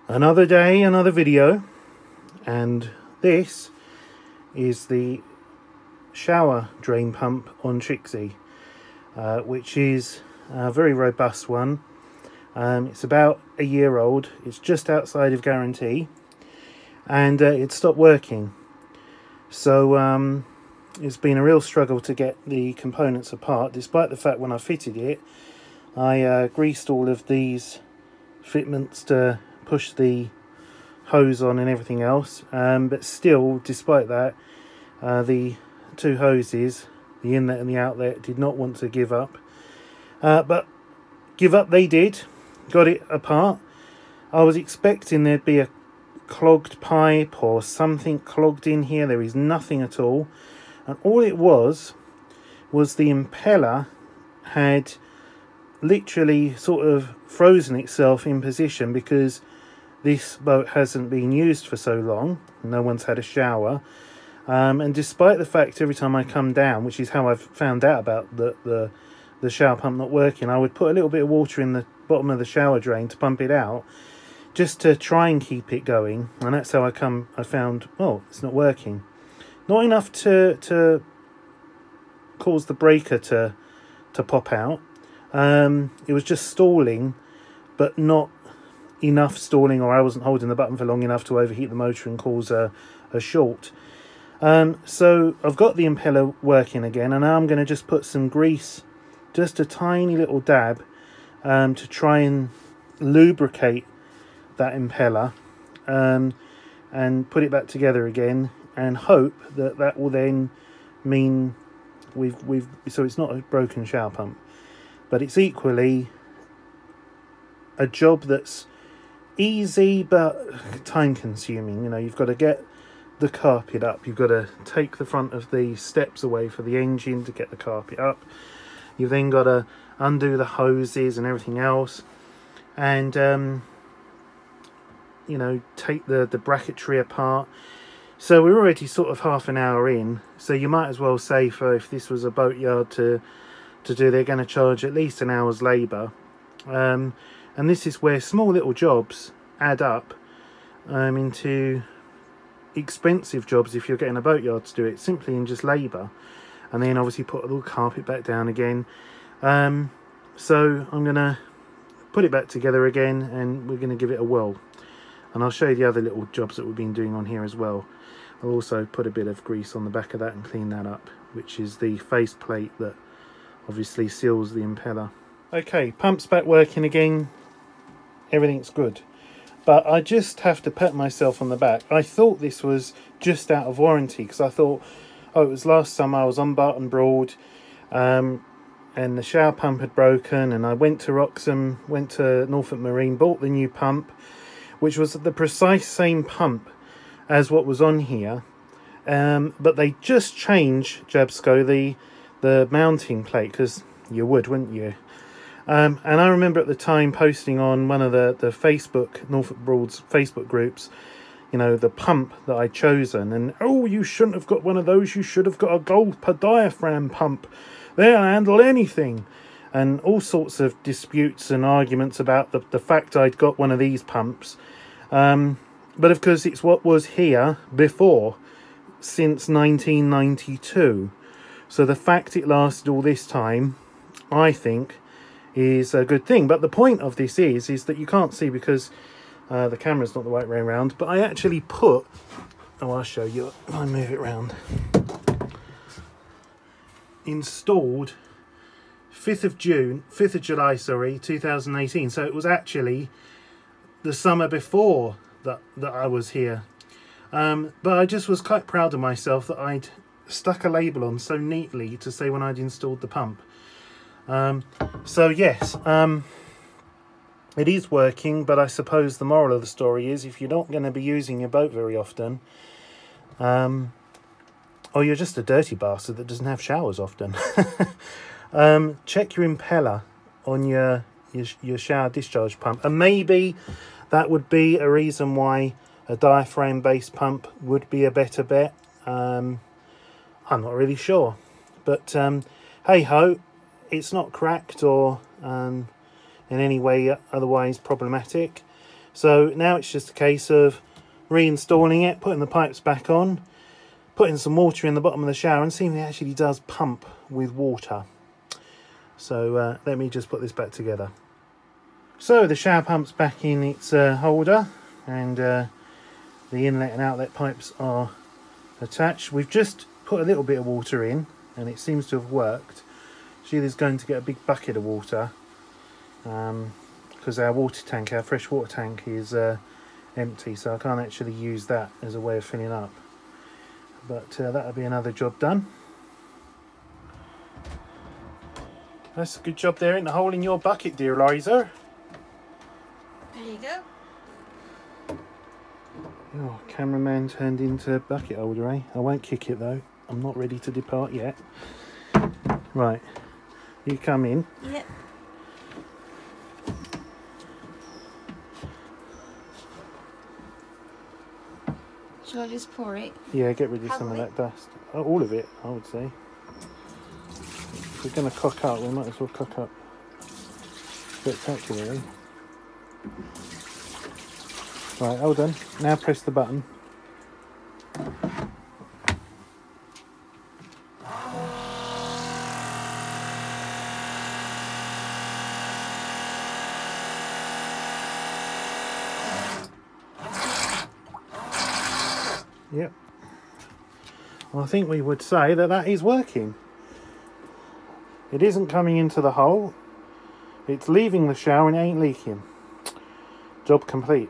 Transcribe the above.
Another day, another video, and this is the shower drain pump on Trixie, which is a very robust one. It's about a year old. It's just outside of guarantee, and it stopped working. So it's been a real struggle to get the components apart, despite the fact when I fitted it, I greased all of these fitments to push the hose on and everything else, but still, despite that, the two hoses, the inlet and the outlet, did not want to give up. But give up they did. Got it apart. I was expecting there'd be a clogged pipe or something clogged in here. There is nothing at all, and all it was the impeller had literally sort of frozen itself in position because this boat hasn't been used for so long. No one's had a shower, and despite the fact every time I come down, which is how I've found out about the shower pump not working, I would put a little bit of water in the bottom of the shower drain to pump it out, just to try and keep it going. And that's how I found, oh, it's not working. Not enough to cause the breaker to pop out. It was just stalling, but not enough stalling, or I wasn't holding the button for long enough to overheat the motor and cause a short. So I've got the impeller working again, and now I'm going to just put some grease, just a tiny little dab, to try and lubricate that impeller, and put it back together again, and hope that will then mean so it's not a broken shower pump, but it's equally a job that's easy but time consuming. You know, you've got to get the carpet up, you've got to take the front of the steps away for the engine to get the carpet up, you've then got to undo the hoses and everything else, and you know, take the bracketry apart. So we're already sort of half an hour in, so you might as well say, for if this was a boatyard to do, they're going to charge at least an hour's labour. And this is where small little jobs add up into expensive jobs if you're getting a boatyard to do it, simply in just labour. And then obviously put a little carpet back down again. So I'm going to put it back together again, and we're going to give it a whirl. And I'll show you the other little jobs that we've been doing on here as well. I'll also put a bit of grease on the back of that and clean that up, which is the face plate that obviously seals the impeller. Okay, pump's back working again. Everything's good. But I just have to pat myself on the back. I thought this was just out of warranty, because I thought, oh, it was last summer, I was on Barton Broad, and the shower pump had broken, and I went to Wroxham, went to Norfolk Marine, bought the new pump, which was the precise same pump as what was on here, but they just changed, Jabsco, the mounting plate, because you would, wouldn't you? And I remember at the time posting on one of the Facebook, Norfolk Broads Facebook groups, you know, the pump that I'd chosen, and, oh, you shouldn't have got one of those, you should have got a gold per diaphragm pump, they'll handle anything, and all sorts of disputes and arguments about the fact I'd got one of these pumps. But of course it's what was here before, since 1992, so the fact it lasted all this time, I think, is a good thing. But the point of this is that you can't see because the camera's not the right way around, but I actually put, oh, I'll show you if I move it around, installed 5th of July, sorry, 2018. So it was actually the summer before that I was here. But I just was quite proud of myself that I'd stuck a label on so neatly to say when I'd installed the pump. So yes, it is working, but I suppose the moral of the story is, if you're not going to be using your boat very often, or you're just a dirty bastard that doesn't have showers often, check your impeller on your shower discharge pump, and maybe that would be a reason why a diaphragm based pump would be a better bet. I'm not really sure, but hey ho, it's not cracked or in any way otherwise problematic. So now it's just a case of reinstalling it, putting the pipes back on, putting some water in the bottom of the shower and seeing if it actually does pump with water. So let me just put this back together. So the shower pump's back in its holder, and the inlet and outlet pipes are attached. We've just put a little bit of water in and it seems to have worked. See, there's going to get a big bucket of water because our water tank, our fresh water tank, is empty, so I can't actually use that as a way of filling up. But that'll be another job done. That's a good job there in the hole in your bucket, dear Liza. There you go. Oh, cameraman turned into bucket holder, eh? I won't kick it though. I'm not ready to depart yet. Right, you come in. Yep. Shall I just pour it? Yeah, get rid of some of that dust. Oh, all of it, I would say. If we're going to cock up, we might as well cock up spectacularly. Right, hold on. Now press the button. Yep. Well, I think we would say that that is working. It isn't coming into the hole. It's leaving the shower and it ain't leaking. Job complete.